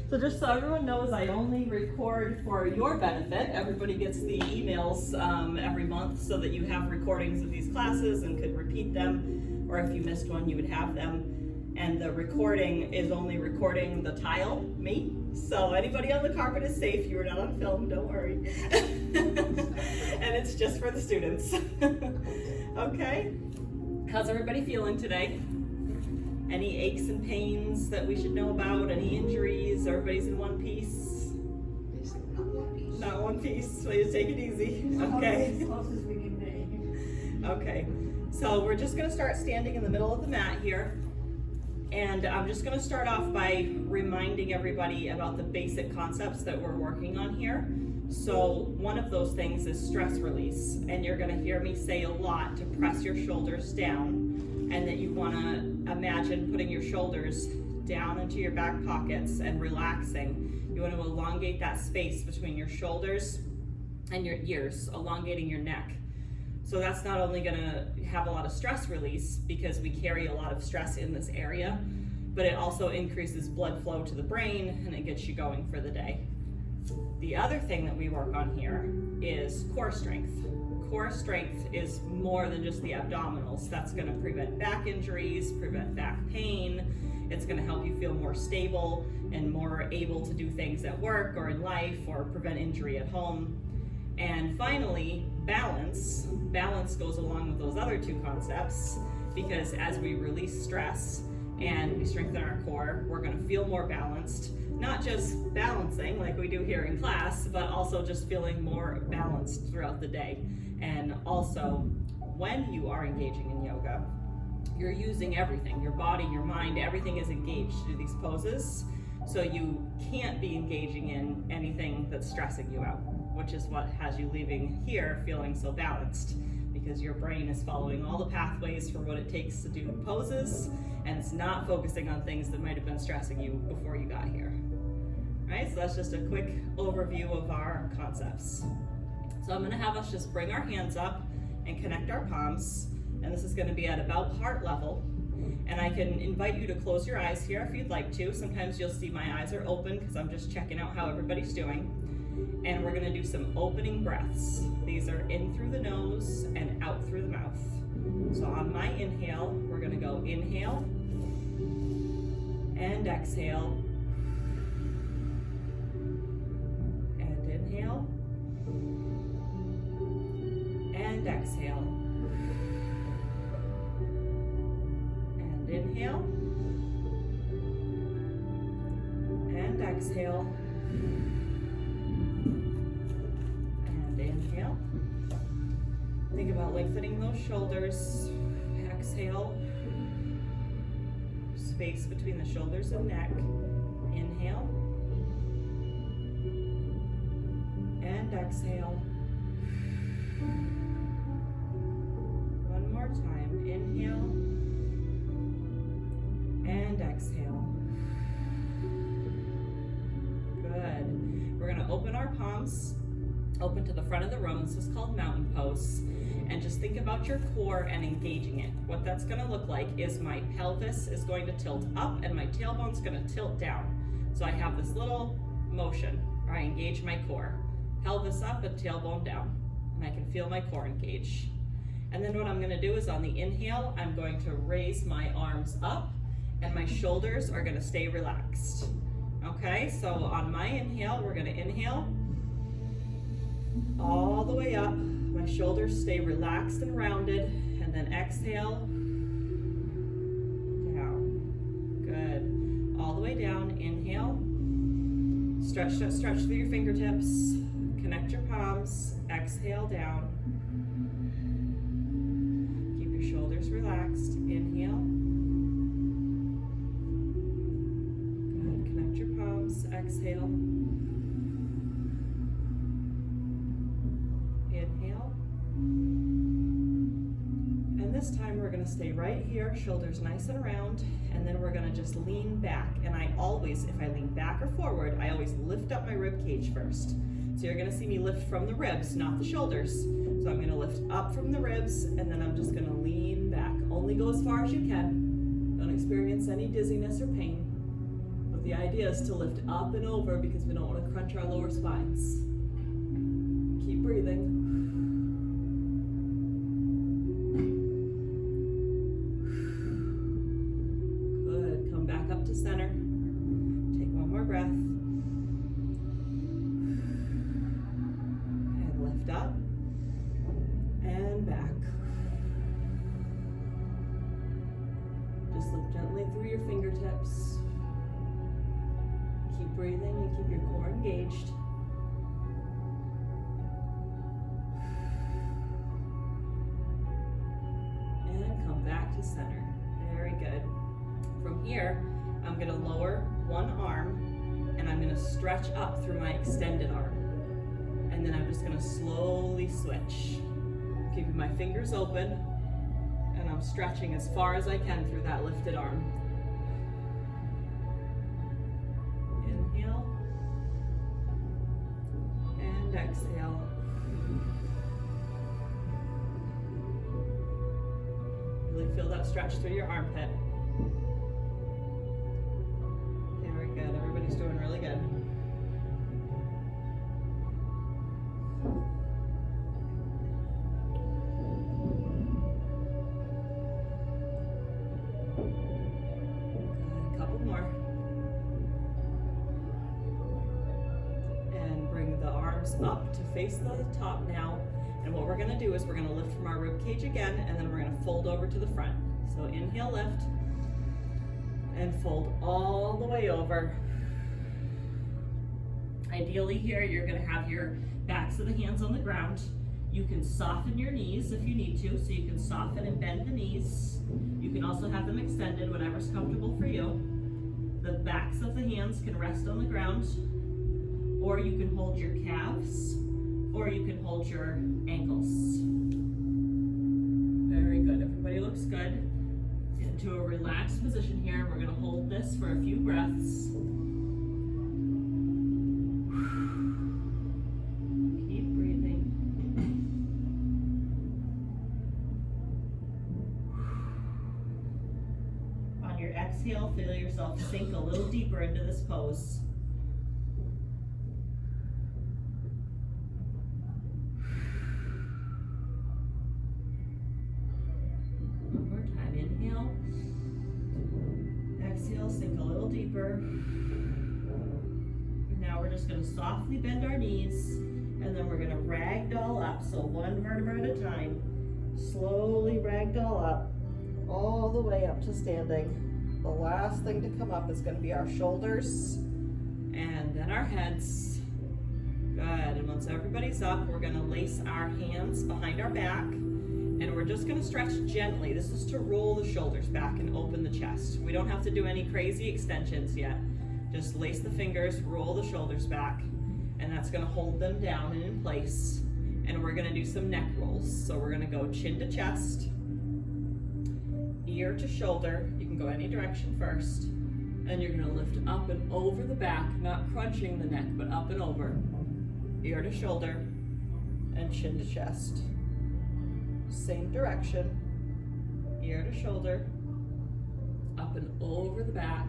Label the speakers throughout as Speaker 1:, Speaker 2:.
Speaker 1: So just so everyone knows, I only record for your benefit. Everybody gets the emails every month so that you have recordings of these classes and could repeat them, or if you missed one, you would have them. And the recording is only recording the tile, me. So anybody on the carpet is safe. You are not on film, don't worry. And it's just for the students. Okay? How's everybody feeling today? Any aches and pains that we should know about? Any injuries? Everybody's in one piece? Not one piece. So you take it easy. Okay.
Speaker 2: As close as we can be.
Speaker 1: Okay. So we're just going to start standing in the middle of the mat here. And I'm just going to start off by reminding everybody about the basic concepts that we're working on here. So one of those things is stress release. And you're going to hear me say a lot to press your shoulders down. And that you want to imagine putting your shoulders down into your back pockets and relaxing. You want to elongate that space between your shoulders and your ears, elongating your neck. So that's not only going to have a lot of stress release because we carry a lot of stress in this area, but it also increases blood flow to the brain and it gets you going for the day. The other thing that we work on here is core strength. Core strength is more than just the abdominals. That's going to prevent back injuries, prevent back pain. It's going to help you feel more stable and more able to do things at work or in life or prevent injury at home. And finally, balance. Balance goes along with those other two concepts because as we release stress and we strengthen our core, we're going to feel more balanced. Not just balancing like we do here in class, but also just feeling more balanced throughout the day. And also, when you are engaging in yoga, you're using everything, your body, your mind, everything is engaged through these poses. So you can't be engaging in anything that's stressing you out, which is what has you leaving here feeling so balanced, because your brain is following all the pathways for what it takes to do poses, and it's not focusing on things that might have been stressing you before you got here. Right, so that's just a quick overview of our concepts. So I'm going to have us just bring our hands up and connect our palms, and this is going to be at about heart level. And I can invite you to close your eyes here if you'd like to. Sometimes you'll see my eyes are open because I'm just checking out how everybody's doing. And we're going to do some opening breaths. These are in through the nose and out through the mouth. So on my inhale, we're going to go inhale and exhale. And inhale. And exhale. And inhale. And exhale. And inhale. Think about lengthening those shoulders. Exhale. Space between the shoulders and neck. Inhale. And exhale. One more time. Inhale and exhale. Good. We're going to open our palms, open to the front of the room. This is called mountain pose. And just think about your core and engaging it. What that's going to look like is my pelvis is going to tilt up and my tailbone's going to tilt down. So I have this little motion where I engage my core. Pelvis up and tailbone down. And I can feel my core engage. And then what I'm going to do is on the inhale, I'm going to raise my arms up and my shoulders are going to stay relaxed. Okay, so on my inhale, we're going to inhale all the way up. My shoulders stay relaxed and rounded. And then exhale down. Good. All the way down. Inhale. Stretch, stretch, stretch through your fingertips. Connect your palms. Exhale down. Keep your shoulders relaxed. Inhale. Good. Connect your palms. Exhale. Inhale. And this time we're going to stay right here, shoulders nice and round, and then we're going to just lean back. And I always, if I lean back or forward, I always lift up my rib cage first. So you're going to see me lift from the ribs, not the shoulders. So I'm going to lift up from the ribs, and then I'm just going to lean back. Only go as far as you can. Don't experience any dizziness or pain. But the idea is to lift up and over because we don't want to crunch our lower spines. Keep breathing. Good. Come back up to center. Take one more breath. And lift up and back. Just look gently through your fingertips. Keep breathing and keep your core engaged. And come back to center. Very good. From here, I'm going to lower one arm and I'm going to stretch up through my extended arm. And then I'm just going to slowly switch. Keeping my fingers open and I'm stretching as far as I can through that lifted arm. Inhale and exhale. Really feel that stretch through your armpit. Very good. Everybody's doing really good. A couple more. And bring the arms up to face the top now. And what we're going to do is we're going to lift from our rib cage again, and then we're going to fold over to the front. So inhale, lift, and fold all the way over. Ideally here, you're going to have your backs of the hands on the ground. You can soften your knees if you need to, so you can soften and bend the knees. You can also have them extended, whatever's comfortable for you. The backs of the hands can rest on the ground, or you can hold your calves, or you can hold your ankles. Very good. Everybody looks good. Into a relaxed position here. We're going to hold this for a few breaths. Keep breathing. On your exhale, feel yourself sink a little deeper into this pose. Sink a little deeper. Now we're just going to softly bend our knees, and then we're going to ragdoll up. So one vertebra at a time. Slowly ragdoll up, all the way up to standing. The last thing to come up is going to be our shoulders, and then our heads. Good. And once everybody's up, we're going to lace our hands behind our back. And we're just going to stretch gently. This is to roll the shoulders back and open the chest. We don't have to do any crazy extensions yet. Just lace the fingers, roll the shoulders back, and that's going to hold them down and in place. And we're going to do some neck rolls. So we're going to go chin to chest, ear to shoulder. You can go any direction first. And you're going to lift up and over the back, not crunching the neck, but up and over. Ear to shoulder and chin to chest. Same direction, ear to shoulder, up and over the back,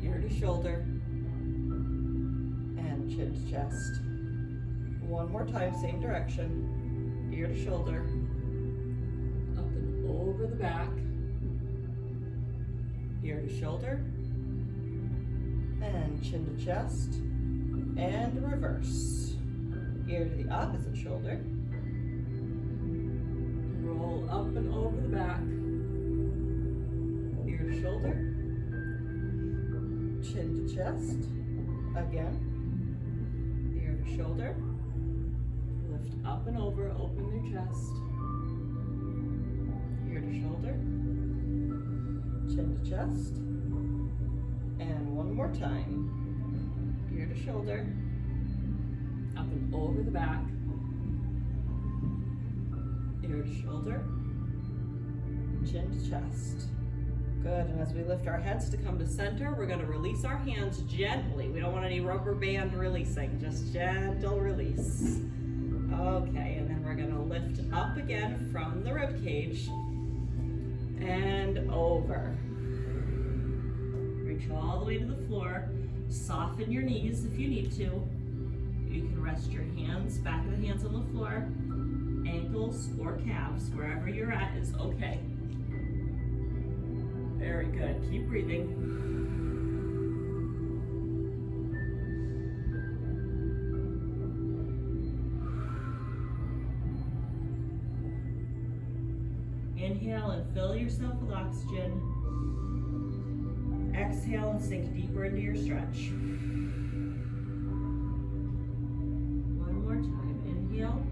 Speaker 1: ear to shoulder, and chin to chest. One more time, same direction, ear to shoulder, up and over the back, ear to shoulder, and chin to chest, and reverse. Ear to the opposite shoulder. Roll up and over the back, ear to shoulder, chin to chest, again, ear to shoulder, lift up and over, open your chest, ear to shoulder, chin to chest, and one more time, ear to shoulder, up and over the back, ear to shoulder, chin to chest. Good, and as we lift our heads to come to center, we're going to release our hands gently. We don't want any rubber band releasing, just gentle release. Okay, and then we're going to lift up again from the rib cage and over. all the way to the floor. Soften your knees if you need to. You can rest your hands, back of the hands on the floor, ankles or calves, wherever you're at is okay. Very good, keep breathing. Inhale and fill yourself with oxygen. Exhale and sink deeper into your stretch. One more time. Inhale.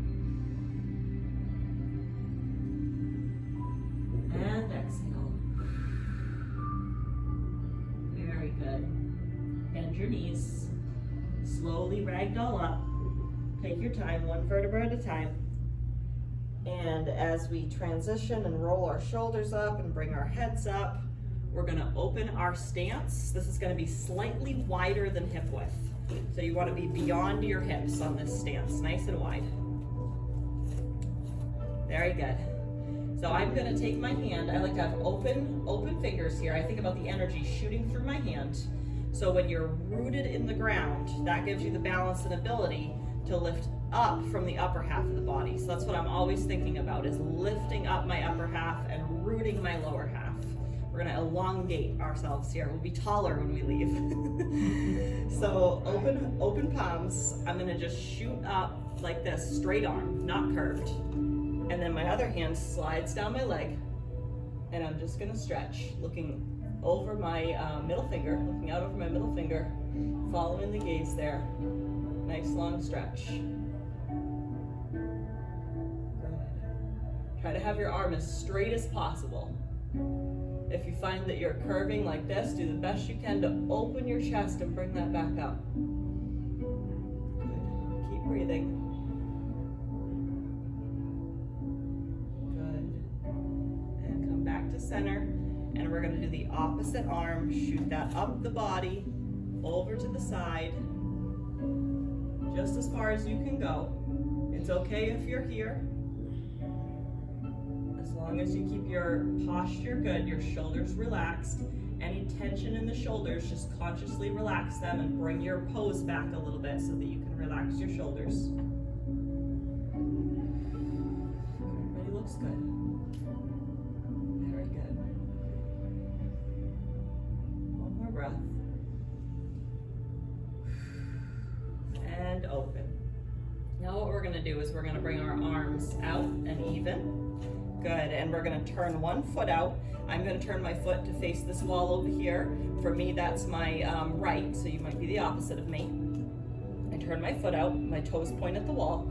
Speaker 1: And exhale. Very good. Bend your knees. Slowly ragdoll up. Take your time, one vertebra at a time. And as we transition and roll our shoulders up and bring our heads up, we're gonna open our stance. This is gonna be slightly wider than hip width. So you wanna be beyond your hips on this stance, nice and wide. Very good. So I'm gonna take my hand, I like to have open fingers here. I think about the energy shooting through my hand. So when you're rooted in the ground, that gives you the balance and ability to lift up from the upper half of the body. So that's what I'm always thinking about, is lifting up my upper half and rooting my lower half. We're gonna elongate ourselves here. We'll be taller when we leave. So open palms. I'm gonna just shoot up like this, straight arm, not curved. And then my other hand slides down my leg. And I'm just gonna stretch, looking over my middle finger, looking out over my middle finger, following the gaze there. Nice long stretch. Good. Try to have your arm as straight as possible. If you find that you're curving like this, do the best you can to open your chest and bring that back up. Good. Keep breathing. Good. And come back to center. And we're going to do the opposite arm. Shoot that up the body, over to the side. Just as far as you can go. It's okay if you're here. As long as you keep your posture good, your shoulders relaxed. Any tension in the shoulders, just consciously relax them and bring your pose back a little bit so that you can relax your shoulders. Everybody looks good. Very good. One more breath. And open. Now what we're gonna do is we're gonna bring our arms out and even. Good, and we're gonna turn one foot out. I'm gonna turn my foot to face this wall over here. For me, that's my right, so you might be the opposite of me. I turn my foot out, my toes point at the wall.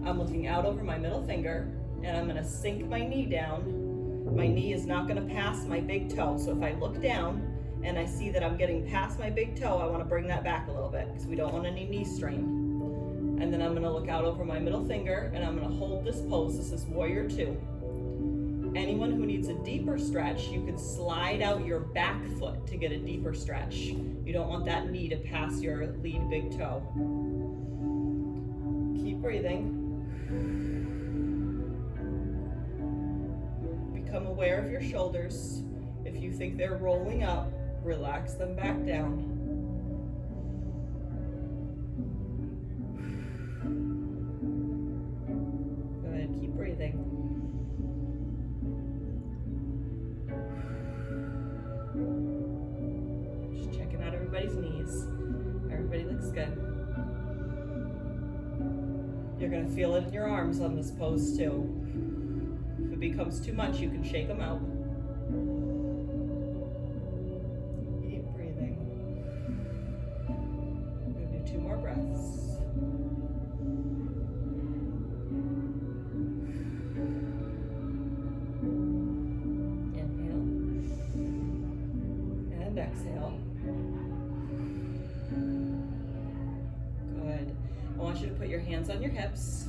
Speaker 1: I'm looking out over my middle finger, and I'm gonna sink my knee down. My knee is not gonna pass my big toe, so if I look down, and I see that I'm getting past my big toe, I wanna bring that back a little bit because we don't want any knee strain. And then I'm gonna look out over my middle finger and I'm gonna hold this pose. This is Warrior Two. Anyone who needs a deeper stretch, you can slide out your back foot to get a deeper stretch. You don't want that knee to pass your lead big toe. Keep breathing. Become aware of your shoulders. If you think they're rolling up, relax them back down. Good, keep breathing. Just checking out everybody's knees. Everybody looks good. You're gonna feel it in your arms on this pose too. If it becomes too much, you can shake them out. Breaths. Inhale and exhale. Good. I want you to put your hands on your hips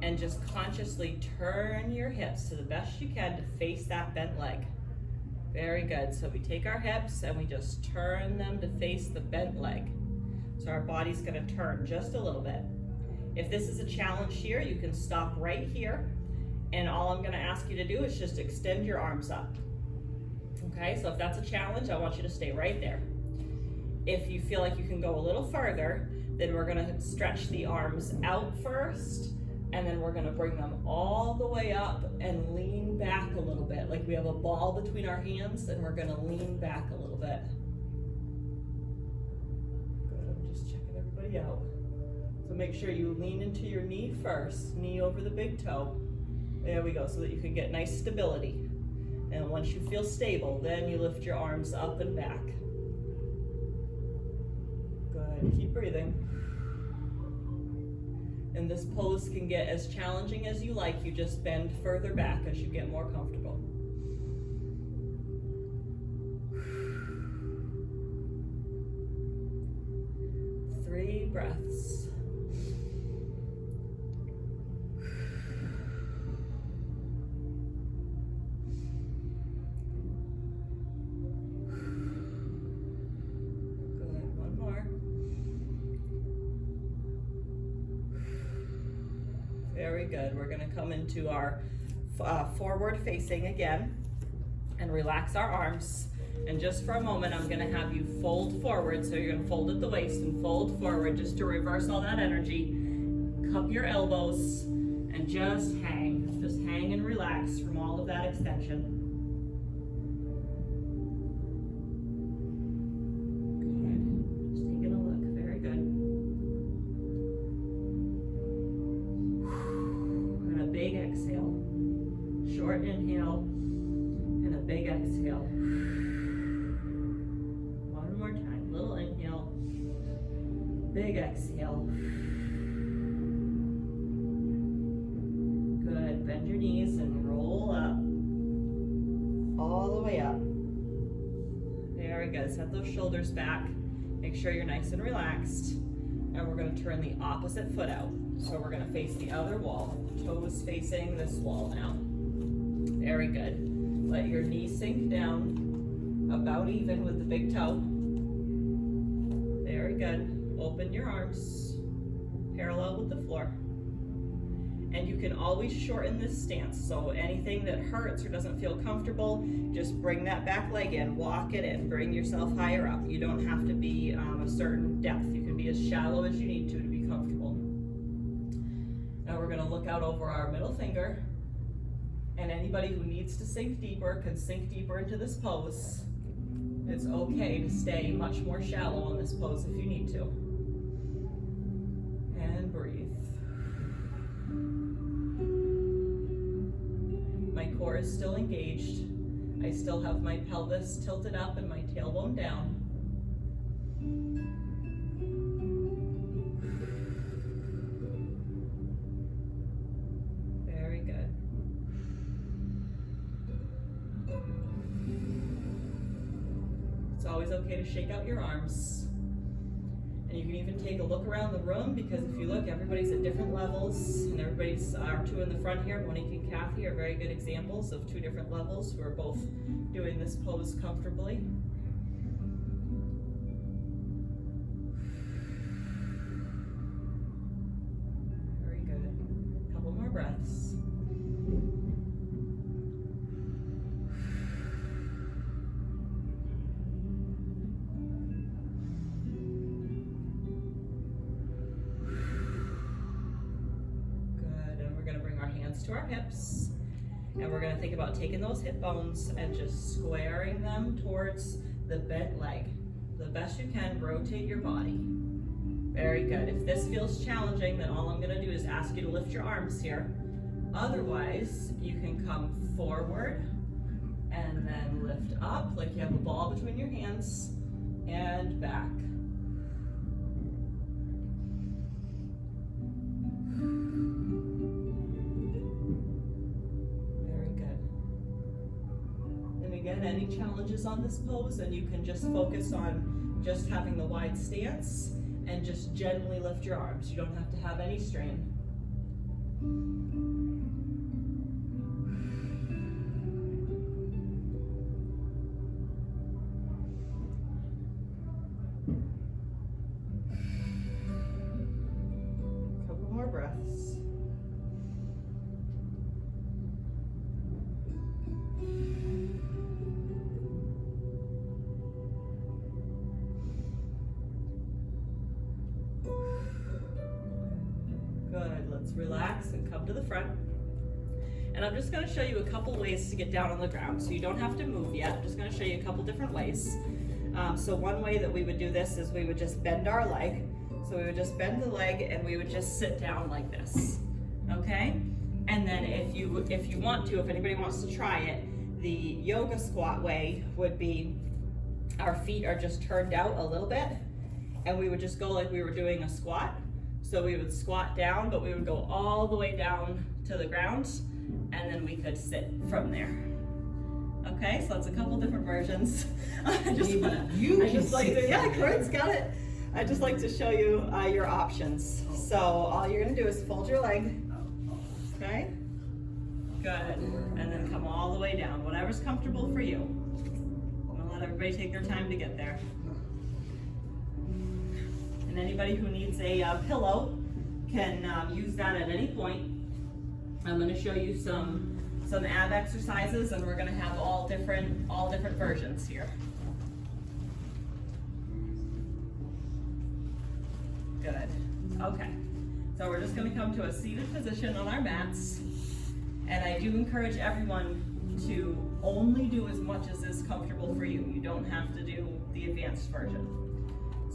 Speaker 1: and just consciously turn your hips to the best you can to face that bent leg. Very good. So we take our hips and we just turn them to face the bent leg. So our body's gonna turn just a little bit. If this is a challenge here, you can stop right here. And all I'm gonna ask you to do is just extend your arms up. Okay, so if that's a challenge, I want you to stay right there. If you feel like you can go a little further, then we're gonna stretch the arms out first, and then we're gonna bring them all the way up and lean back a little bit. Like we have a ball between our hands, and we're gonna lean back a little bit. Good, I'm just checking everybody out. So make sure you lean into your knee first, knee over the big toe. There we go, so that you can get nice stability. And once you feel stable, then you lift your arms up and back. Good, keep breathing. And this pose can get as challenging as you like. You just bend further back as you get more comfortable. Three breaths. Very good. We're going to come into our forward facing again and relax our arms. And just for a moment, I'm going to have you fold forward. So you're going to fold at the waist and fold forward just to reverse all that energy. Cup your elbows and just hang. Just hang and relax from all of that extension. Good. Just taking a look. Very good. Big exhale, short inhale, and a big exhale. One more time, little inhale, big exhale. Good, bend your knees and roll up, all the way up. Very good, set those shoulders back. Make sure you're nice and relaxed. And we're gonna turn the opposite foot out. So we're gonna face the other wall. Toes facing this wall now. Very good. Let your knee sink down about even with the big toe. Very good. Open your arms parallel with the floor. And you can always shorten this stance. So anything that hurts or doesn't feel comfortable, just bring that back leg in, walk it in, bring yourself higher up. You don't have to be a certain depth. You can be as shallow as you need to be comfortable. Now we're gonna look out over our middle finger, and anybody who needs to sink deeper can sink deeper into this pose. It's okay to stay much more shallow in this pose if you need to. And breathe. My core is still engaged. I still have my pelvis tilted up and my tailbone down. Very good. It's always okay to shake out your arms. And you can even take a look around the room, because if you look, everybody's at different levels, and everybody's, our two in the front here, Monique and Kathy, are very good examples of two different levels who are both doing this pose comfortably. Very good. A couple more breaths. To our hips, and we're going to think about taking those hip bones and just squaring them towards the bent leg. The best you can, rotate your body. Very good. If this feels challenging, then all I'm going to do is ask you to lift your arms here. Otherwise, you can come forward and then lift up like you have a ball between your hands, and back. Any challenges on this pose, and you can just focus on just having the wide stance and just gently lift your arms. You don't have to have any strain. Couple more breaths. relax and come to the front. And I'm just gonna show you a couple ways to get down on the ground, so you don't have to move yet. I'm just gonna show you a couple different ways. So one way that we would do this is we would just bend our leg. So we would just bend the leg and we would just sit down like this, okay? And then if you want to, if anybody wants to try it, the yoga squat way would be our feet are just turned out a little bit, and we would just go like we were doing a squat. So we would squat down, but we would go all the way down to the ground, and then we could sit from there. Okay, so that's a couple different versions. Corinne's got it. I just like to show you your options. So all you're gonna do is fold your leg, okay? Good, and then come all the way down, whatever's comfortable for you. I'm gonna let everybody take their time to get there. And anybody who needs a pillow can use that at any point. I'm gonna show you some ab exercises, and we're gonna have all different versions here. Good. Okay. So we're just going to come to a seated position on our mats, and I do encourage everyone to only do as much as is comfortable for you. You don't have to do the advanced version.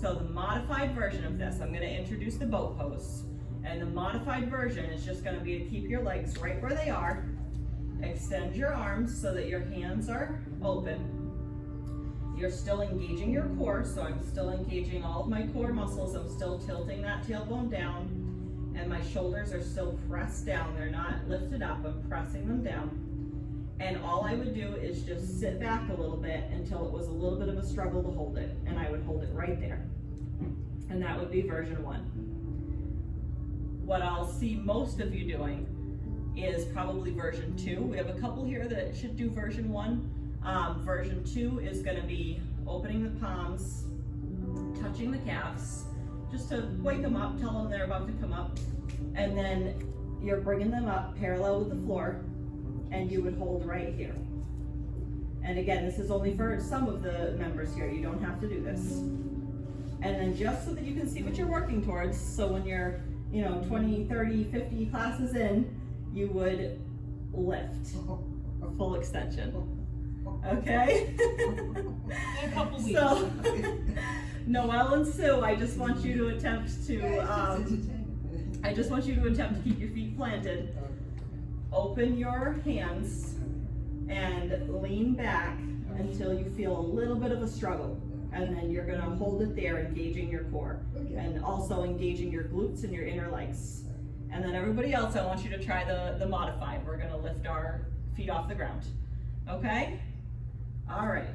Speaker 1: So the modified version of this, I'm going to introduce the boat pose, and the modified version is just going to be to keep your legs right where they are, extend your arms so that your hands are open. You're still engaging your core, so I'm still engaging all of my core muscles. I'm still tilting that tailbone down, and my shoulders are still pressed down. They're not lifted up, I'm pressing them down. And all I would do is just sit back a little bit until it was a little bit of a struggle to hold it, and I would hold it right there. And that would be version 1. What I'll see most of you doing is probably version 2. We have a couple here that should do version 1. Version 2 is going to be opening the palms, touching the calves, just to wake them up, tell them they're about to come up, and then you're bringing them up parallel with the floor, and you would hold right here. And again, this is only for some of the members here. You don't have to do this. And then just so that you can see what you're working towards, so when you're 20, 30, 50 classes in, you would lift, full extension. Okay?
Speaker 2: In a couple weeks.
Speaker 1: So, Noelle and Sue, I just want you to attempt to keep your feet planted. Open your hands and lean back until you feel a little bit of a struggle. And then you're gonna hold it there, engaging your core. And also engaging your glutes and your inner legs. And then everybody else, I want you to try the modified. We're gonna lift our feet off the ground. Okay? All right,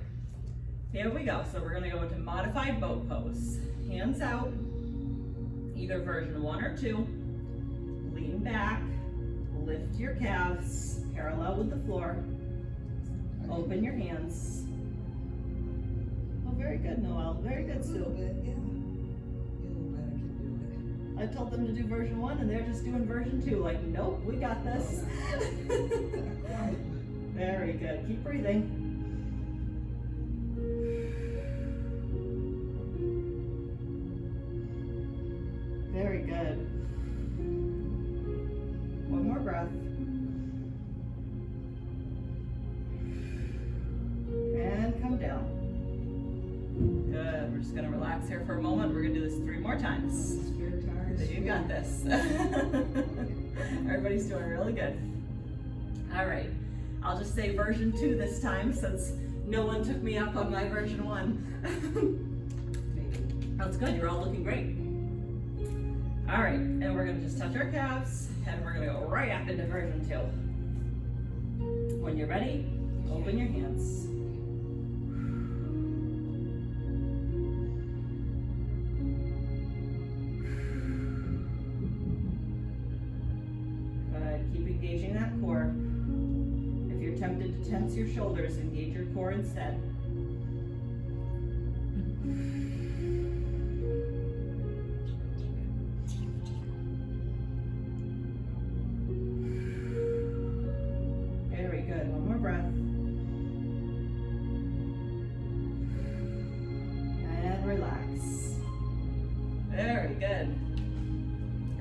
Speaker 1: here we go. So we're gonna go into modified boat pose. Hands out, either version 1 or 2. Lean back, lift your calves, parallel with the floor. Open your hands. Oh, very good, Noelle. Very good, Sue. I told them to do version 1 and they're just doing version 2. Like, nope, we got this. Very good. Keep breathing. Very good. One more breath. And come down. Good. We're just going to relax here for a moment. We're going to do this 3 more times. You got this. Everybody's doing really good. All right. I'll just say version 2 this time since no one took me up on my version 1. That's good. You're all looking great. All right, and we're gonna just touch our calves, and we're gonna go right up into version 2. When you're ready, open your hands. Good, keep engaging that core. If you're tempted to tense your shoulders, engage your core instead.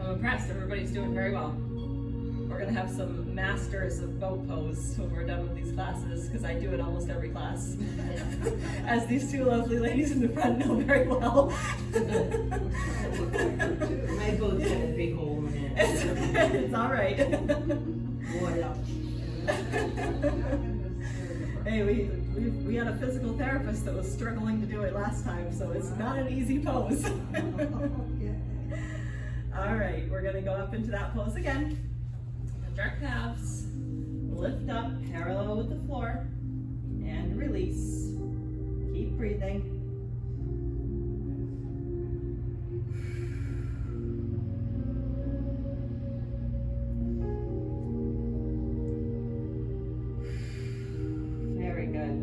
Speaker 1: I'm impressed. Everybody's doing very well. We're gonna have some masters of boat pose when we're done with these classes, because I do it almost every class. As these two lovely ladies in the front know very well.
Speaker 3: My boat's got a big hole in it.
Speaker 1: It's all right.
Speaker 3: Voila.
Speaker 1: Hey, we had a physical therapist that was struggling to do it last time, so it's not an easy pose. All right, we're gonna go up into that pose again. Lift our calves, lift up, parallel with the floor, and release. Keep breathing. Very good.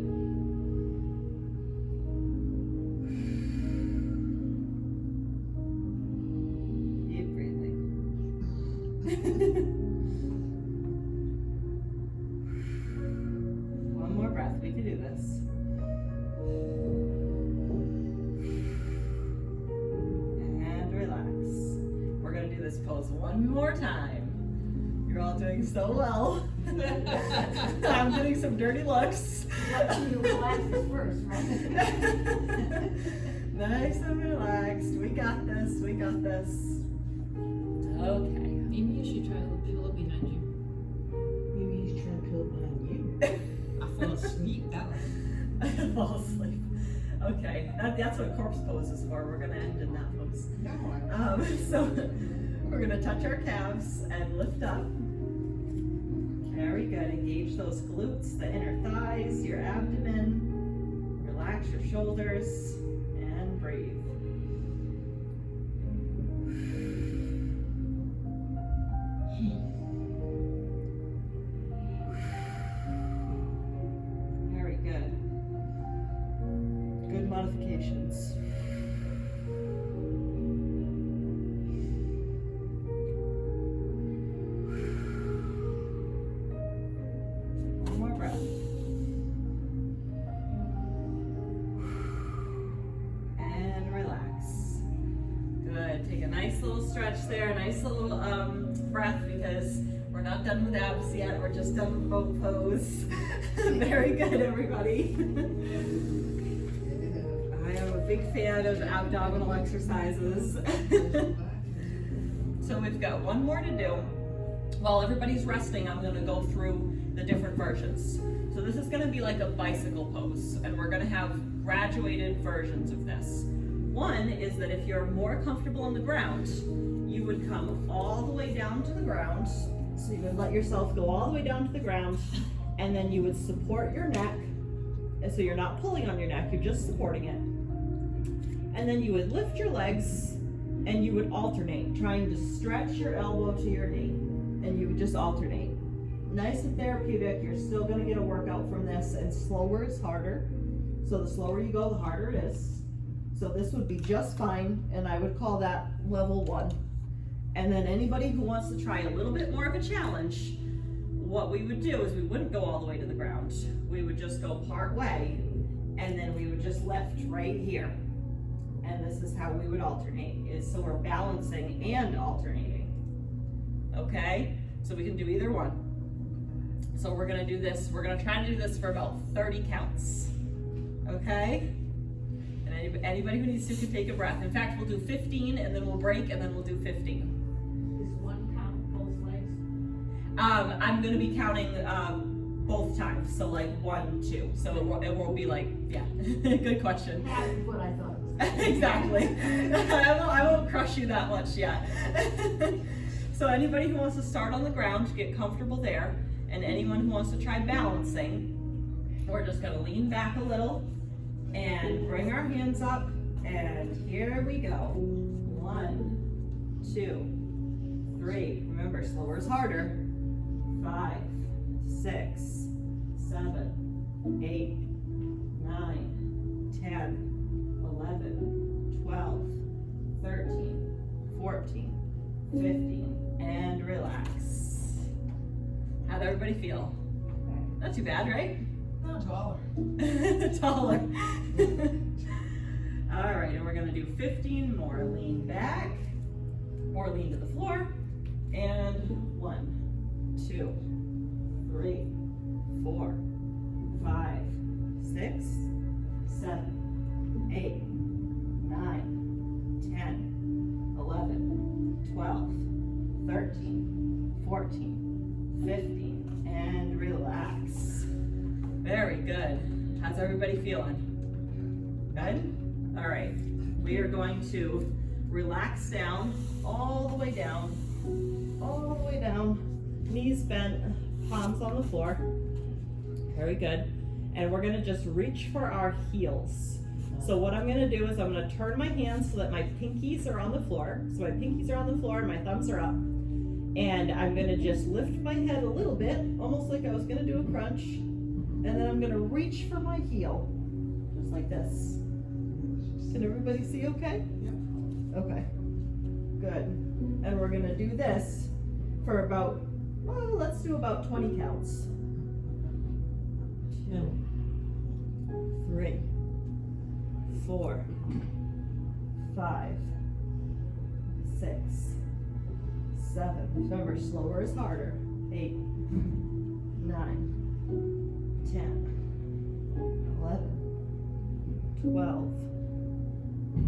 Speaker 1: Keep breathing. One more breath, we can do this. And relax. We're gonna do this pose one more time. You're all doing so well. I'm getting some dirty looks.
Speaker 2: You relax first, right?
Speaker 1: Nice and relaxed. We got this, we got this. Okay.
Speaker 2: Maybe you should try a little pillow behind you.
Speaker 3: Maybe he's trying to kill behind you.
Speaker 2: I fall asleep that way.
Speaker 1: I fall asleep. Okay, that's what corpse pose is for. We're gonna end in that pose. So we're gonna touch our calves and lift up. Very good. Engage those glutes, the inner thighs, your abdomen. Relax your shoulders and breathe. Very good. Good modifications. One more breath. And relax. Good. Take a nice little stretch there, a nice little breath, because we're not done with abs yet. We're just done with boat pose. Very good, everybody. I am a big fan of abdominal exercises. So we've got one more to do. While everybody's resting, I'm gonna go through the different versions. So this is gonna be like a bicycle pose, and we're gonna have graduated versions of this. One is that if you're more comfortable on the ground, you would come all the way down to the ground. So you would let yourself go all the way down to the ground, and then you would support your neck. And so you're not pulling on your neck, you're just supporting it. And then you would lift your legs and you would alternate, trying to stretch your elbow to your knee. And you would just alternate. Nice and therapeutic. You're still gonna get a workout from this, and slower is harder. So the slower you go, the harder it is. So this would be just fine, and I would call that level 1. And then anybody who wants to try a little bit more of a challenge, what we would do is we wouldn't go all the way to the ground. We would just go part way, and then we would just lift right here. And this is how we would alternate, is so we're balancing and alternating. Okay, so we can do either one. So we're gonna do this, we're gonna try to do this for about 30 counts. Okay? And anybody who needs to can take a breath. In fact, we'll do 15 and then we'll break and then we'll do 15.
Speaker 2: Is one count both legs?
Speaker 1: I'm gonna be counting both times, so like 1, 2. So it won't be like, yeah, good question.
Speaker 2: Half is what I thought it was.
Speaker 1: Exactly. I won't crush you that much yet. So anybody who wants to start on the ground, get comfortable there, and anyone who wants to try balancing, we're just gonna lean back a little and bring our hands up, and here we go. 1, 2, 3. Remember, slower is harder. 5, 6, 7, 8, 9, 10, 11, 12, 13, 14, 15, and relax. How'd everybody feel? Not too bad, right?
Speaker 2: Not taller.
Speaker 1: Taller. All right, and we're gonna do 15 more. Lean back or lean to the floor. And 1, 2, 3, 4, 5, 6, 7, 8, 9, 10, 11, 12, 13, 14, 15, and relax. Very good. How's everybody feeling? Good? All right. We are going to relax down, all the way down, all the way down. Knees bent, palms on the floor. Very good. And we're gonna just reach for our heels. So what I'm gonna do is I'm gonna turn my hands so that my pinkies are on the floor. So my pinkies are on the floor and my thumbs are up. And I'm gonna just lift my head a little bit, almost like I was gonna do a crunch. And then I'm gonna reach for my heel, just like this. Can everybody see okay? Yep. Okay, good. And we're gonna do this for about, well, let's do about 20 counts. 2, 3, 4, 5, 6, 7. Remember, slower is harder. 8, 9, 10, 11, 12,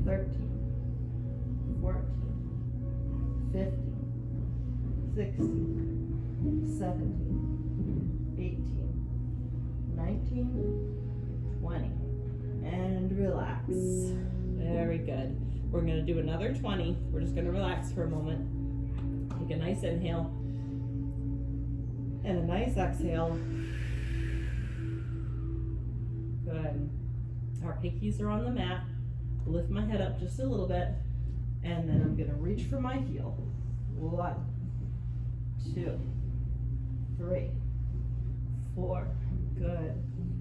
Speaker 1: 13, 14, 15, 16, 17, 18, 19, 20, and relax. Very good. We're gonna do another 20. We're just gonna relax for a moment. Take a nice inhale and a nice exhale. Good. Our pinkies are on the mat. Lift my head up just a little bit, and then I'm gonna reach for my heel. 1, 2, 3, 4. Good.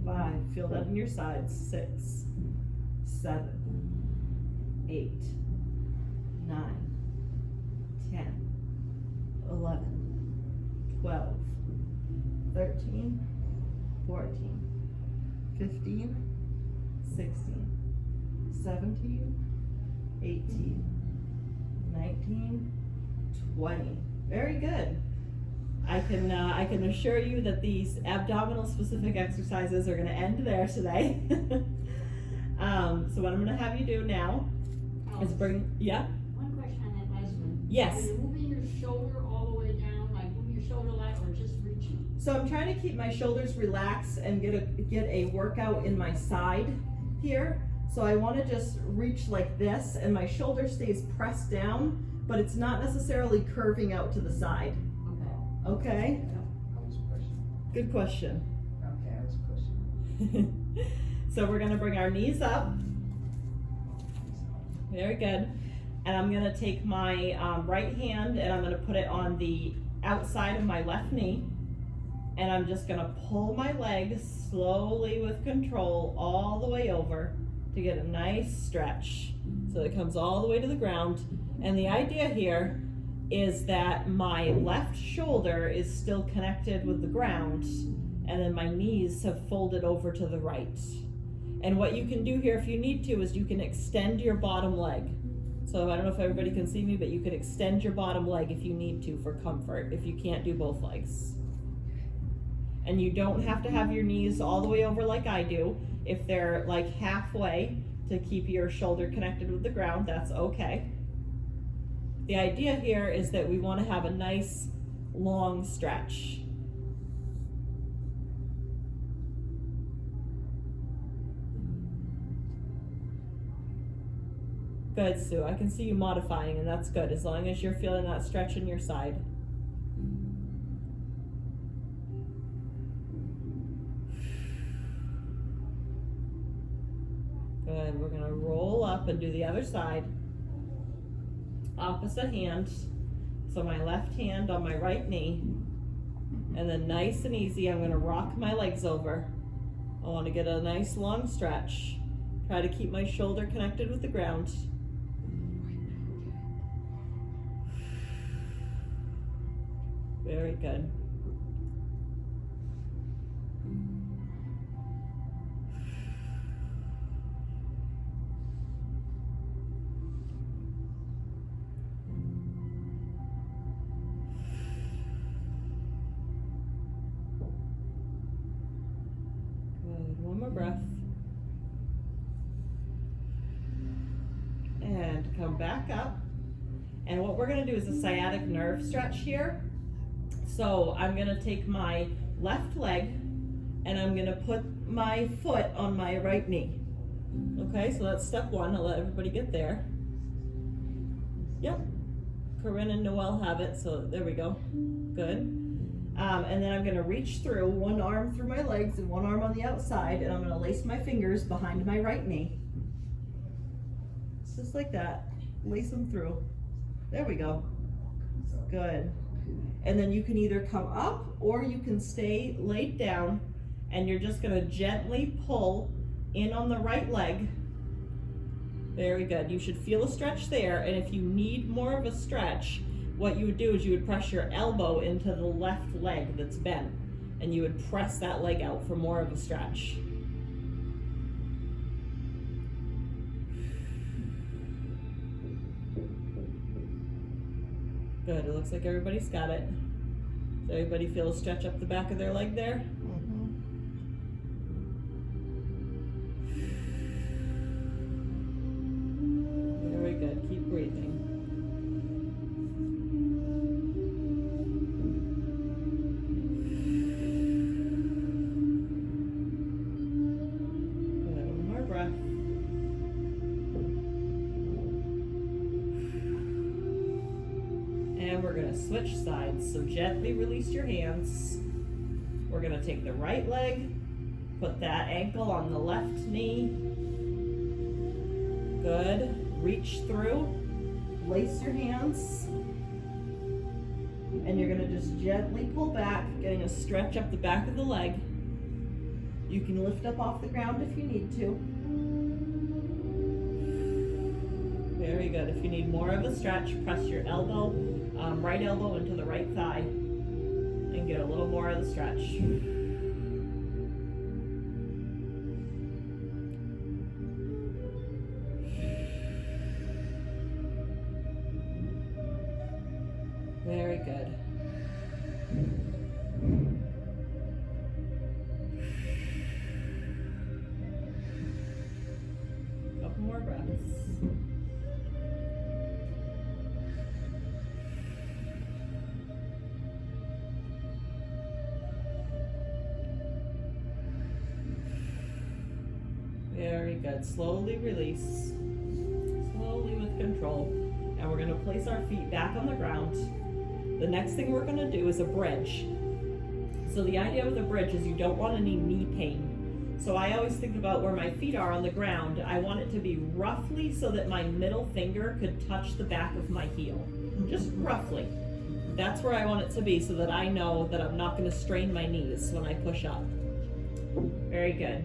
Speaker 1: 5. Feel that in your sides. 6, 7, 8, 9, 10, 11, 12, 13, 14, 15, 16, 17, 18, 19, 20. Very good. I can assure you that these abdominal specific exercises are going to end there today. So what I'm going to have you do now is bring, yeah?
Speaker 2: One question on that last one.
Speaker 1: Yes.
Speaker 2: Are you moving your shoulder all the way down, like moving your shoulder line, or just reaching?
Speaker 1: So I'm trying to keep my shoulders relaxed and get a workout in my side here. So I want to just reach like this, and my shoulder stays pressed down, but it's not necessarily curving out to the side.
Speaker 2: Okay.
Speaker 1: Okay?
Speaker 4: That was a question.
Speaker 1: Good question.
Speaker 4: Okay, that was a question.
Speaker 1: So we're gonna bring our knees up. Very good. And I'm gonna take my right hand and I'm gonna put it on the outside of my left knee. And I'm just gonna pull my leg slowly with control all the way over to get a nice stretch. So it comes all the way to the ground. And the idea here is that my left shoulder is still connected with the ground, and then my knees have folded over to the right. And what you can do here if you need to is you can extend your bottom leg. So I don't know if everybody can see me, but you can extend your bottom leg if you need to for comfort, if you can't do both legs. And you don't have to have your knees all the way over like I do. If they're like halfway to keep your shoulder connected with the ground, that's okay. The idea here is that we want to have a nice long stretch. Good, Sue. I can see you modifying, and that's good, as long as you're feeling that stretch in your side. Good. We're going to roll up and do the other side. Opposite hand. So my left hand on my right knee. And then nice and easy, I'm going to rock my legs over. I want to get a nice long stretch. Try to keep my shoulder connected with the ground. Very good. going to come back up. And what we're gonna do is a sciatic nerve stretch here. So I'm gonna take my left leg and I'm gonna put my foot on my right knee. Okay, so that's step one. I'll let everybody get there. Yep. Corinne and Noelle have it, so there we go. Good. And then I'm gonna reach through, one arm through my legs and one arm on the outside, and I'm gonna lace my fingers behind my right knee. Just like that. Lace them through. There we go. Good. And then you can either come up or you can stay laid down, and you're just gonna gently pull in on the right leg. Very good. You should feel a stretch there, and if you need more of a stretch, what you would do is you would press your elbow into the left leg that's bent, and you would press that leg out for more of a stretch. Good, it looks like everybody's got it. Does everybody feel a stretch up the back of their leg there? Very good, keep breathing. Good, one more breath. And we're gonna switch sides, so gently release your hands. We're gonna take the right leg, put that ankle on the left knee. Good, reach through, lace your hands, and you're gonna just gently pull back, getting a stretch up the back of the leg. You can lift up off the ground if you need to. Very good. If you need more of a stretch, press your elbow, right elbow into the right thigh and get a little more of the stretch. Very good. Couple more breaths. Very good. Slowly release. Slowly with control. And we're going to place our feet back on the ground. The next thing we're going to do is a bridge. So the idea with a bridge is you don't want any knee pain. So I always think about where my feet are on the ground. I want it to be roughly so that my middle finger could touch the back of my heel. Just roughly. That's where I want it to be so that I know that I'm not going to strain my knees when I push up. Very good.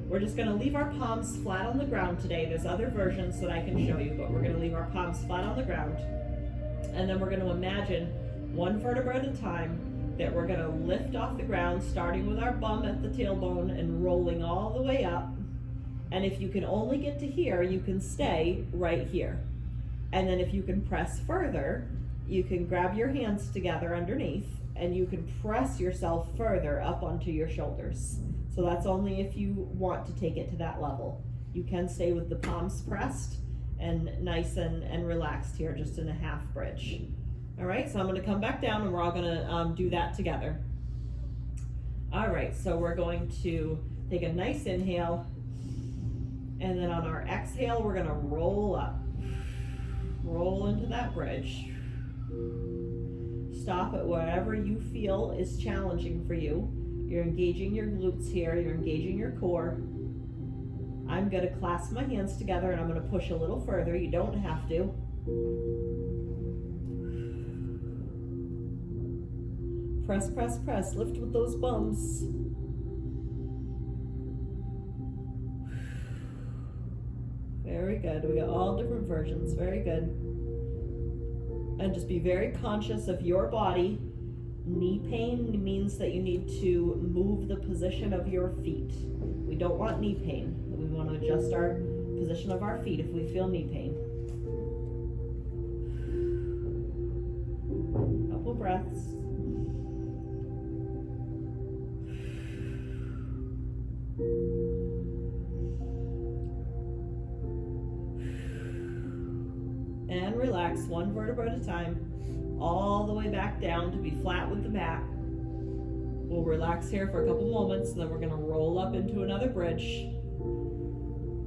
Speaker 1: We're just gonna leave our palms flat on the ground today. There's other versions that I can show you, but we're gonna leave our palms flat on the ground. And then we're gonna imagine one vertebra at a time that we're gonna lift off the ground, starting with our bum at the tailbone and rolling all the way up. And if you can only get to here, you can stay right here. And then if you can press further, you can grab your hands together underneath and you can press yourself further up onto your shoulders. So that's only if you want to take it to that level. You can stay with the palms pressed and nice and relaxed here, just in a half bridge. All right, so I'm gonna come back down and we're all gonna do that together. All right, so we're going to take a nice inhale, and then on our exhale, we're gonna roll up. Roll into that bridge. Stop at wherever you feel is challenging for you. You're engaging your glutes here, you're engaging your core. I'm gonna clasp my hands together and I'm gonna push a little further. You don't have to. Press, press, press. Lift with those bums. Very good. We got all different versions. Very good. And just be very conscious of your body. Knee pain means that you need to move the position of your feet. We don't want knee pain. We want to adjust our position of our feet if we feel knee pain. Couple breaths. And relax, one vertebra at a time, all the way back down to be flat with the mat. We'll relax here for a couple moments, and then we're gonna roll up into another bridge.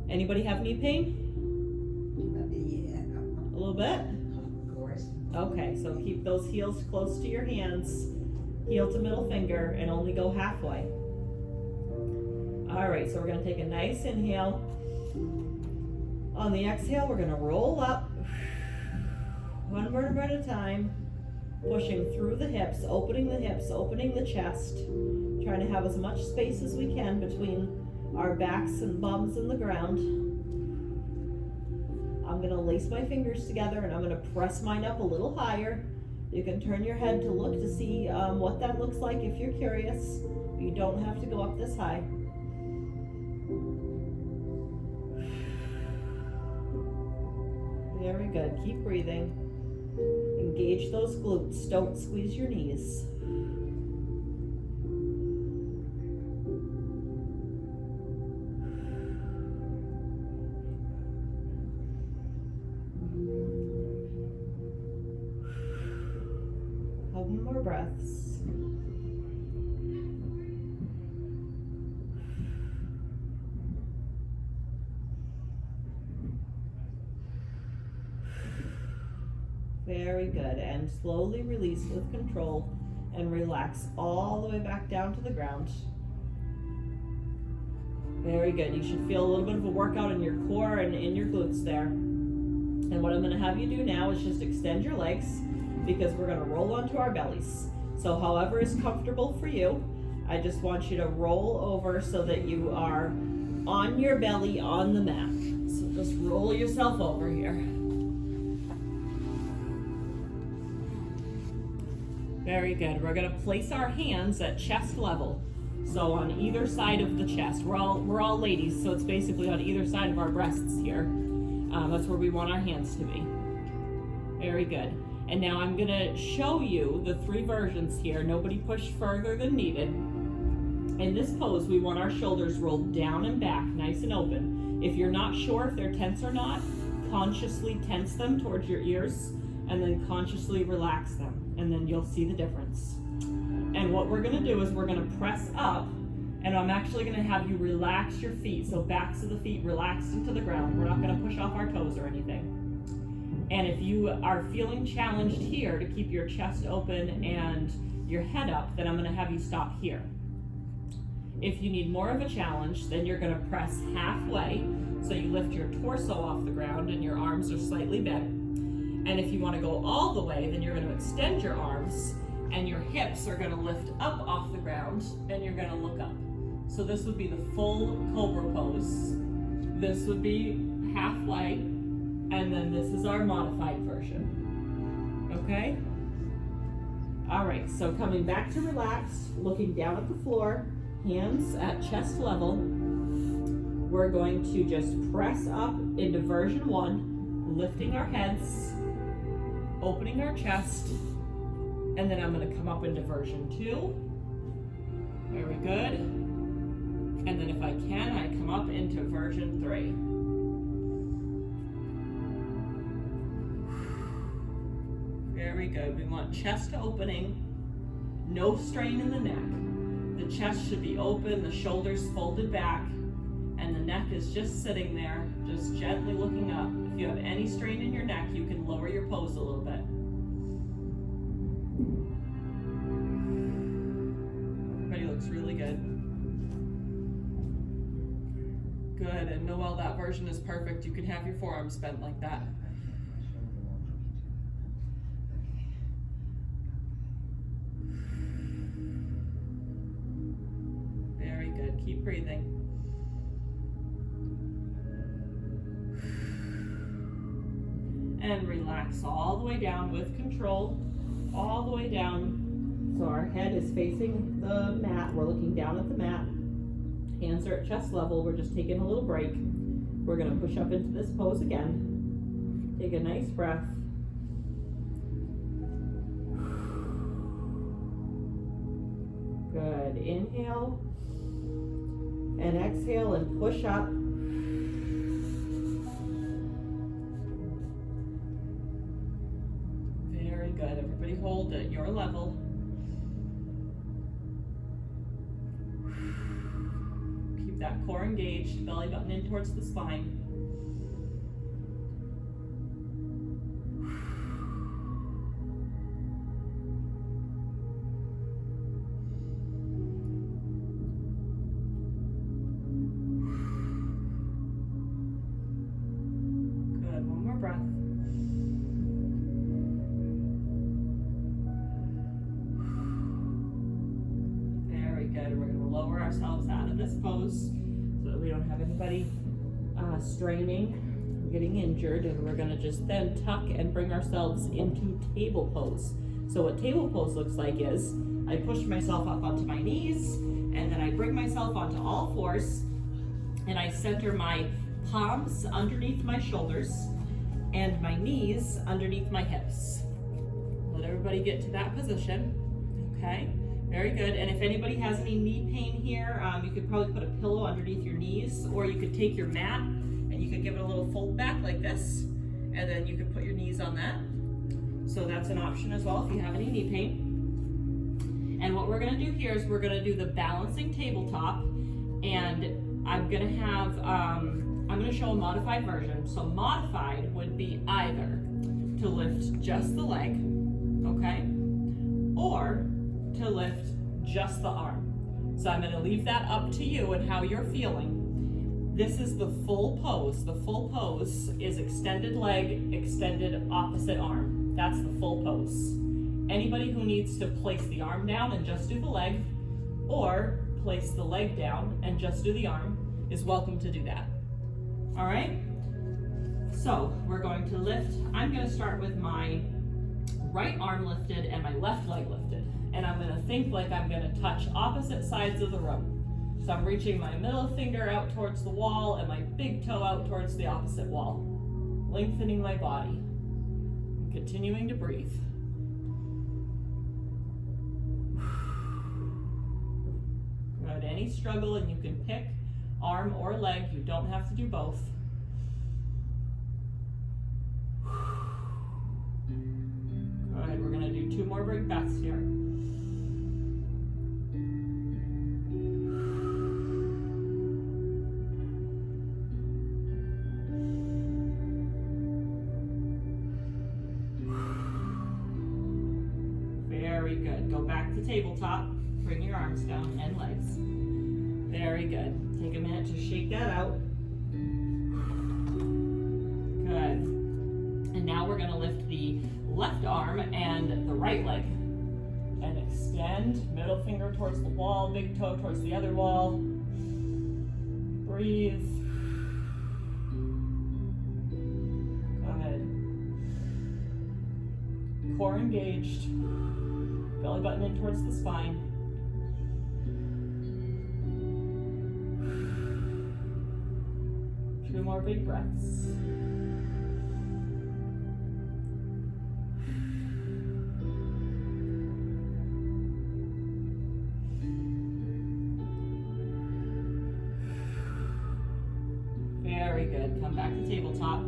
Speaker 1: Anybody have knee pain?
Speaker 3: Yeah.
Speaker 1: A little bit?
Speaker 3: Of course.
Speaker 1: Okay, so keep those heels close to your hands, heel to middle finger, and only go halfway. All right, so we're gonna take a nice inhale. On the exhale, we're gonna roll up, one vertebra at a time, pushing through the hips, opening the chest, trying to have as much space as we can between our backs and bums and the ground. I'm gonna lace my fingers together and I'm gonna press mine up a little higher. You can turn your head to look to see what that looks like if you're curious. You don't have to go up this high. Very good, keep breathing. Engage those glutes, don't squeeze your knees. Couple more breaths. Very good, and slowly release with control and relax all the way back down to the ground. Very good, you should feel a little bit of a workout in your core and in your glutes there. And what I'm gonna have you do now is just extend your legs because we're gonna roll onto our bellies. So however is comfortable for you, I just want you to roll over so that you are on your belly on the mat. So just roll yourself over here. Very good. We're gonna place our hands at chest level. So on either side of the chest. We're all ladies, so it's basically on either side of our breasts here. That's where we want our hands to be. Very good. And now I'm gonna show you the 3 versions here. Nobody push further than needed. In this pose, we want our shoulders rolled down and back, nice and open. If you're not sure if they're tense or not, consciously tense them towards your ears and then consciously relax them. And then you'll see the difference. And what we're gonna do is we're gonna press up, and I'm actually gonna have you relax your feet. So backs of the feet relaxed into the ground. We're not gonna push off our toes or anything. And if you are feeling challenged here to keep your chest open and your head up, then I'm gonna have you stop here. If you need more of a challenge, then you're gonna press halfway. So you lift your torso off the ground and your arms are slightly bent. And if you want to go all the way, then you're going to extend your arms and your hips are going to lift up off the ground and you're going to look up. So this would be the full cobra pose. This would be halfway, and then this is our modified version. Okay? All right, so coming back to relax, looking down at the floor, hands at chest level. We're going to just press up into version 1, lifting our heads, opening our chest, and then I'm going to come up into version 2. Very good. And then if I can, I come up into version 3. Very good. We want chest opening, no strain in the neck. The chest should be open, the shoulders folded back, and the neck is just sitting there, just gently looking up. If you have any strain in your neck, you can lower your pose a little bit. Everybody looks really good. Good, and Noelle, that version is perfect. You can have your forearms bent like that. Very good, keep breathing. And relax all the way down with control, all the way down. So our head is facing the mat. We're looking down at the mat. Hands are at chest level. We're just taking a little break. We're gonna push up into this pose again. Take a nice breath. Good, inhale and exhale and push up. hold at your level. Keep that core engaged, belly button in towards the spine. Good, one more breath. Very good. We're going to lower ourselves out of this pose so that we don't have anybody straining, getting injured, and we're going to just then tuck and bring ourselves into table pose. So what table pose looks like is I push myself up onto my knees, and then I bring myself onto all fours, and I center my palms underneath my shoulders and my knees underneath my hips. Let everybody get to that position. Okay, very good. And if anybody has any knee pain here, you could probably put a pillow underneath your knees, or you could take your mat and you could give it a little fold back like this, and then you could put your knees on that. So that's an option as well if you have any knee pain. And what we're gonna do here is we're gonna do the balancing tabletop, and I'm gonna show a modified version. So modified would be either to lift just the leg, okay, or to lift just the arm. So I'm gonna leave that up to you and how you're feeling. This is the full pose. The full pose is extended leg, extended opposite arm. That's the full pose. Anybody who needs to place the arm down and just do the leg, or place the leg down and just do the arm, is welcome to do that. All right? So we're going to lift. I'm going to start with my right arm lifted and my left leg lifted. And I'm going to think like I'm going to touch opposite sides of the room. So I'm reaching my middle finger out towards the wall and my big toe out towards the opposite wall. Lengthening my body. And continuing to breathe. Good. Any struggle, and you can pick arm or leg. You don't have to do both. Good. We're going to do 2 more big breaths here. Very good. Go back to tabletop. Bring your arms down and legs. Very good. Take a minute to shake that out. Good. And now we're going to lift the left arm and the right leg. And extend, middle finger towards the wall, big toe towards the other wall. Breathe. Good. Core engaged. Belly button in towards the spine. Two more big breaths. Very good. Come back to tabletop.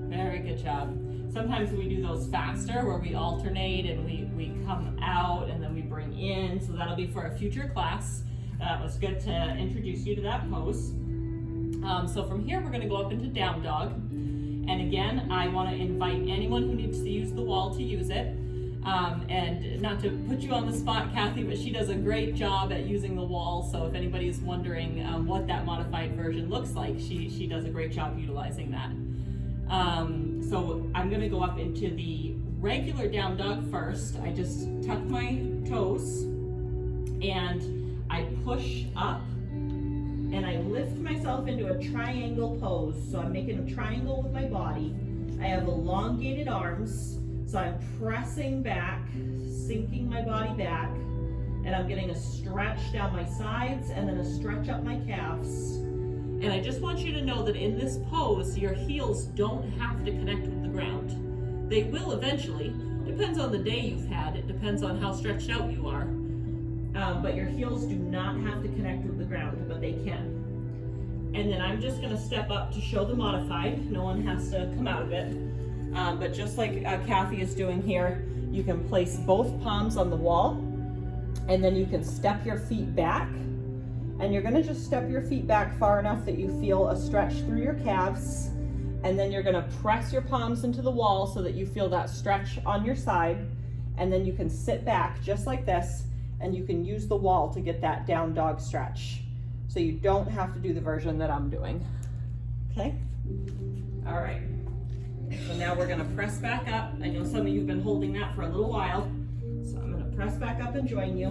Speaker 1: Very good job. Sometimes we do those faster where we alternate and we come out and then we bring in. So that'll be for a future class. It was good to introduce you to that pose. So from here, we're going to go up into down dog. And again, I want to invite anyone who needs to use the wall to use it. And not to put you on the spot, Kathy, but she does a great job at using the wall. So if anybody's wondering what that modified version looks like, she does a great job utilizing that. So I'm going to go up into the regular down dog first. I just tuck my toes and I push up and I lift myself into a triangle pose. So I'm making a triangle with my body. I have elongated arms, so I'm pressing back, sinking my body back, and I'm getting a stretch down my sides and then a stretch up my calves. And I just want you to know that in this pose, your heels don't have to connect with the ground. They will eventually. Depends on the day you've had. It depends on how stretched out you are. But your heels do not have to connect with the ground, but they can. And then I'm just gonna step up to show the modified. No one has to come out of it. But just like Kathy is doing here, You can place both palms on the wall, and then you can step your feet back. And you're gonna just step your feet back far enough that you feel a stretch through your calves. And then you're gonna press your palms into the wall so that you feel that stretch on your side. And then you can sit back just like this, and you can use the wall to get that down dog stretch. So you don't have to do the version that I'm doing. Okay? All right. So now we're gonna press back up. I know some of you have been holding that for a little while. So I'm gonna press back up and join you.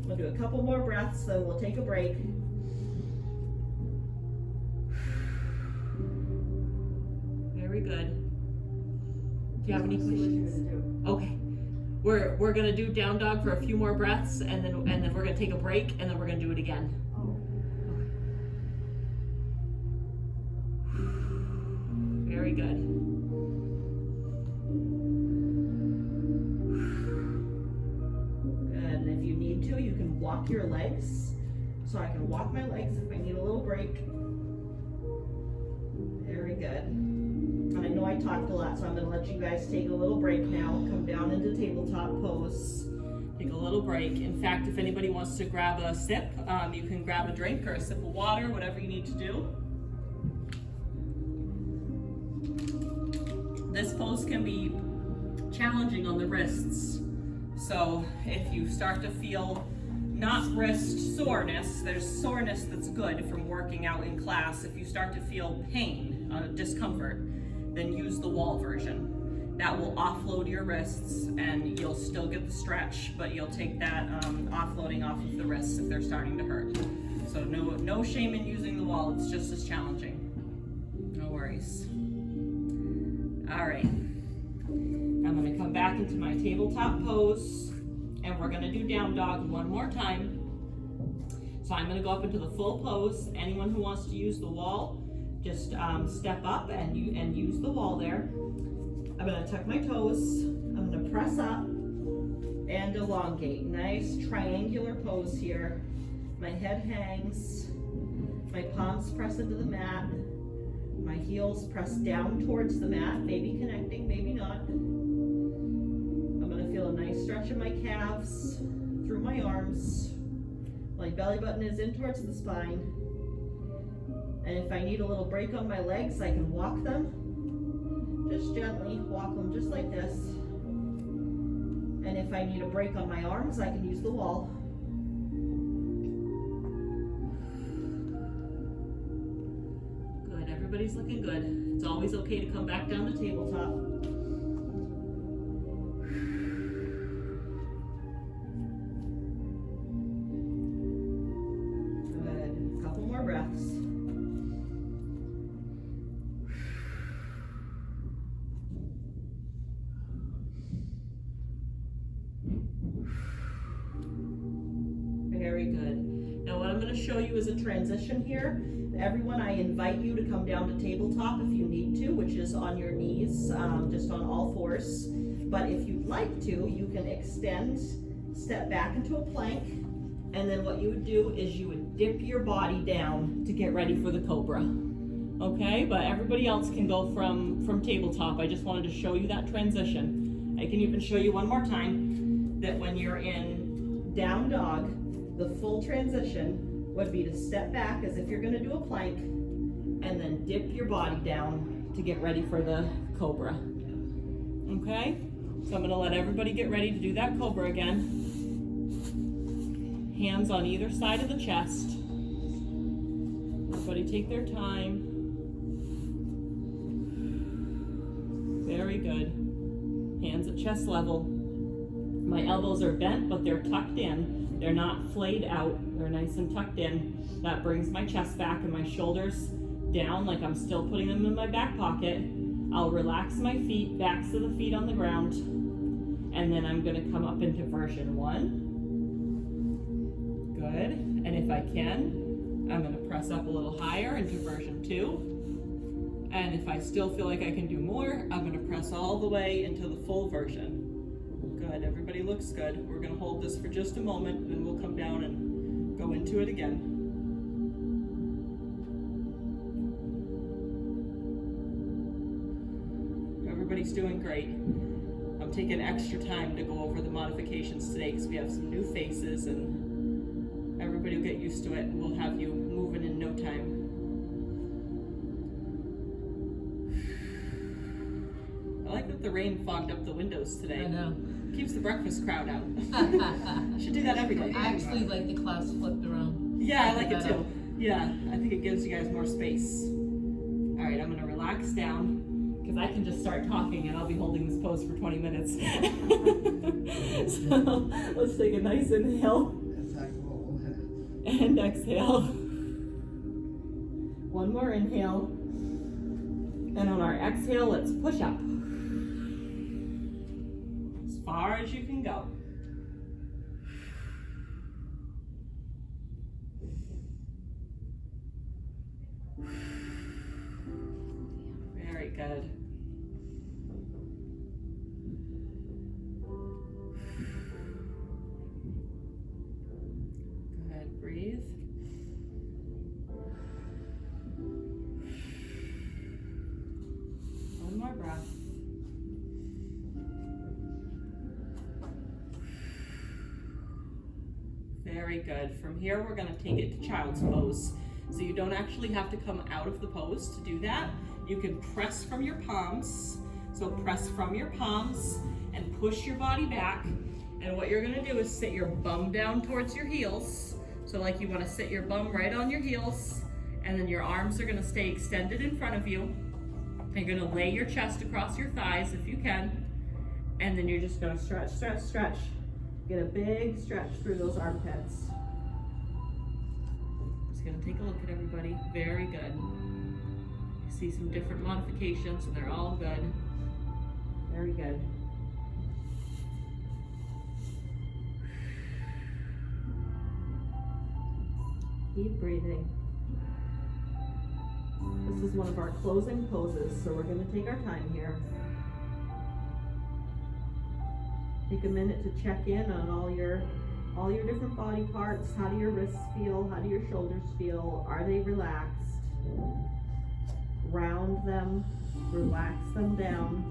Speaker 1: We'll do a couple more breaths, then we'll take a break. Very good. Do you have any questions? Okay. We're gonna do down dog for a few more breaths, and then we're gonna take a break, and then we're gonna do it again. Very good. Good. And if you need to, you can walk your legs. So I can walk my legs if I need a little break. Very good. And I know I talked a lot, so I'm gonna let you guys take a little break now. Come down into tabletop pose. Take a little break. In fact, if anybody wants to grab a sip, you can grab a drink or a sip of water, whatever you need to do. This pose can be challenging on the wrists. So if you start to feel not wrist soreness, there's soreness that's good from working out in class. If you start to feel pain, discomfort, then use the wall version. That will offload your wrists and you'll still get the stretch, but you'll take that offloading off of the wrists if they're starting to hurt. So no shame in using the wall, it's just as challenging. No worries. All right, I'm gonna come back into my tabletop pose and we're gonna do down dog one more time. So I'm gonna go up into the full pose. Anyone who wants to use the wall, just step up and use the wall there. I'm gonna tuck my toes, I'm gonna press up and elongate. Nice triangular pose here. My head hangs, my palms press into the mat. My heels press down towards the mat, maybe connecting, maybe not. I'm gonna feel a nice stretch in my calves, through my arms. My belly button is in towards the spine. And if I need a little break on my legs, I can walk them. Just gently walk them just like this. And if I need a break on my arms, I can use the wall. Everybody's looking good. It's always okay to come back down to tabletop. Good. Couple more breaths. Very good. Now what I'm going to show you is a transition here. Everyone, I invite you to come down to tabletop if you need to, which is on your knees, just on all fours. But if you'd like to, you can extend, step back into a plank, and then what you would do is you would dip your body down to get ready for the cobra. Okay, but everybody else can go from tabletop. I just wanted to show you that transition. I can even show you one more time that when you're in down dog, the full transition would be to step back as if you're gonna do a plank and then dip your body down to get ready for the cobra. Okay? So I'm gonna let everybody get ready to do that cobra again. Hands on either side of the chest. Everybody take their time. Very good. Hands at chest level. My elbows are bent, but they're tucked in. They're not flayed out, they're nice and tucked in. That brings my chest back and my shoulders down like I'm still putting them in my back pocket. I'll relax my feet, backs of the feet on the ground. And then I'm gonna come up into version 1. Good, and if I can, I'm gonna press up a little higher into version 2. And if I still feel like I can do more, I'm gonna press all the way into the full version. Good, everybody looks good. We're gonna hold this for just a moment, then we'll come down and go into it again. Everybody's doing great. I'm I'm taking extra time to go over the modifications today because we have some new faces and everybody will get used to it and we'll have you moving in no time. I like that the rain fogged up the windows today.
Speaker 5: I know.
Speaker 1: Keeps the breakfast crowd out. Should do that every day.
Speaker 5: I actually like the clouds flipped around.
Speaker 1: Yeah, I like it too. Yeah, I think it gives you guys more space. All right, I'm gonna relax down because I can just start talking and I'll be holding this pose for 20 minutes. So let's take a nice inhale and exhale. One more inhale. And on our exhale, let's push up. As far as you can go. Very good. Good, breathe. One more breath. Very good. From here, we're gonna take it to child's pose. So you don't actually have to come out of the pose to do that. You can press from your palms. So press from your palms and push your body back. And what you're gonna do is sit your bum down towards your heels. So like you wanna sit your bum right on your heels, and then your arms are gonna stay extended in front of you. You're gonna lay your chest across your thighs if you can. And then you're just gonna stretch, stretch, stretch. Get a big stretch through those armpits. Just gonna take a look at everybody. Very good. You see some different modifications and they're all good. Very good. Keep breathing. This is one of our closing poses, so we're gonna take our time here. Take a minute to check in on all your different body parts. How do your wrists feel? How do your shoulders feel? Are they relaxed? Round them, relax them down.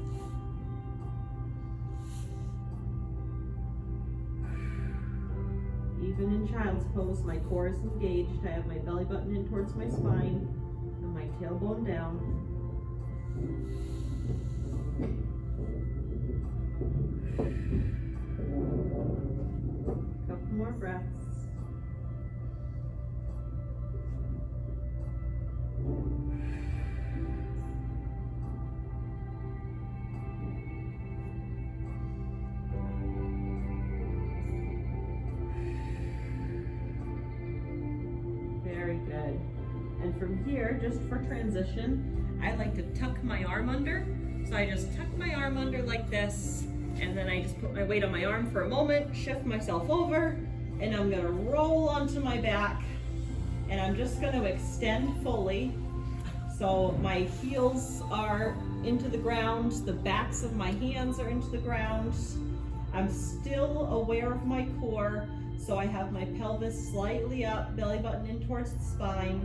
Speaker 1: Even in child's pose, my core is engaged. I have my belly button in towards my spine and my tailbone down. Couple more breaths. Very good. And from here, just for transition, I like to tuck my arm under. So I just tuck my arm under like this, and then I just put my weight on my arm for a moment, shift myself over, and I'm gonna roll onto my back, and I'm just gonna extend fully. So my heels are into the ground, the backs of my hands are into the ground. I'm still aware of my core, so I have my pelvis slightly up, belly button in towards the spine.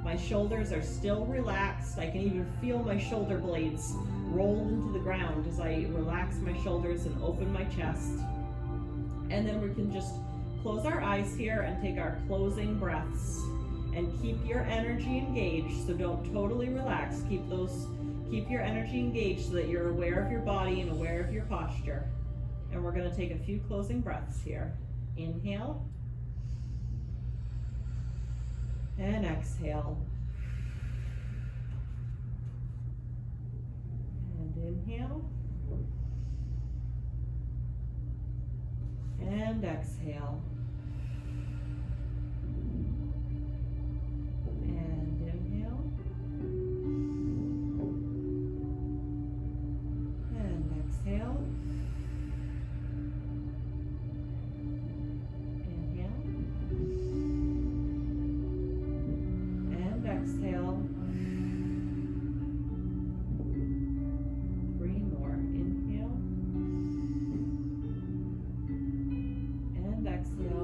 Speaker 1: My shoulders are still relaxed. I can even feel my shoulder blades roll into the ground as I relax my shoulders and open my chest. And then we can just close our eyes here and take our closing breaths. And keep your energy engaged, so don't totally relax. Keep your energy engaged so that you're aware of your body and aware of your posture. And we're gonna take a few closing breaths here. Inhale. And exhale. And inhale. And exhale. And inhale. And exhale. Inhale. And exhale. 3 more. Inhale. And exhale.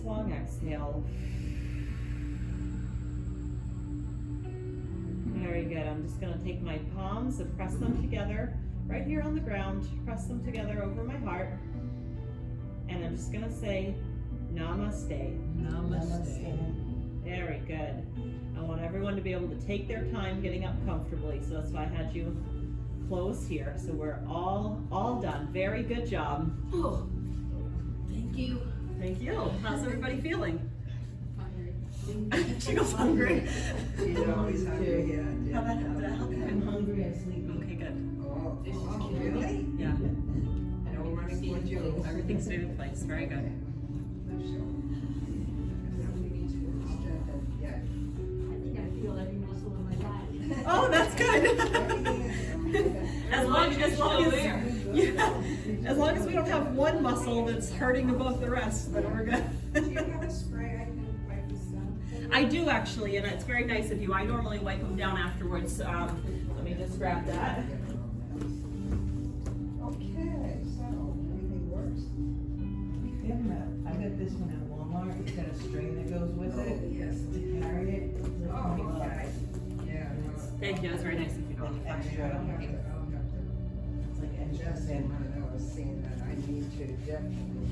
Speaker 1: long exhale. Very good. I'm just gonna take my palms and press them together right here on the ground. Press them together over my heart. And I'm just gonna say namaste.
Speaker 5: Namaste.
Speaker 1: Very good. I want everyone to be able to take their time getting up comfortably, so that's why I had you close here. So we're all done. Very good job.
Speaker 5: Oh, thank you.
Speaker 1: Thank you. How's everybody feeling?
Speaker 2: Hungry.
Speaker 1: She goes hungry.
Speaker 4: She's always hungry, yeah.
Speaker 1: How did that help?
Speaker 3: I'm hungry and sleepy.
Speaker 1: Okay, good.
Speaker 4: Oh,
Speaker 5: This is
Speaker 4: oh,
Speaker 5: cute.
Speaker 4: really?
Speaker 1: Yeah.
Speaker 4: And we're running towards you.
Speaker 1: Everything's stayed in place. Very good.
Speaker 4: Yeah.
Speaker 2: I think I feel every muscle in my body.
Speaker 1: Oh, that's good. as long as we don't have one muscle that's hurting above the rest, then we're good.
Speaker 6: Do you have a spray I can wipe this down?
Speaker 1: I do actually, and it's very nice of you. I normally wipe them down afterwards. Let me just grab that.
Speaker 4: Okay, so everything works.
Speaker 3: I got this one at Walmart. It's got a string that goes with
Speaker 4: Oh,
Speaker 3: it
Speaker 4: yes.
Speaker 3: to carry it. It's like
Speaker 4: Oh,
Speaker 3: 20 bucks.
Speaker 4: okay. Yeah.
Speaker 1: Thank you. That's very nice of you.
Speaker 3: Like extra.
Speaker 4: I'll have to,
Speaker 3: It's like extra
Speaker 4: just
Speaker 3: thin.
Speaker 4: when I was saying that I need to definitely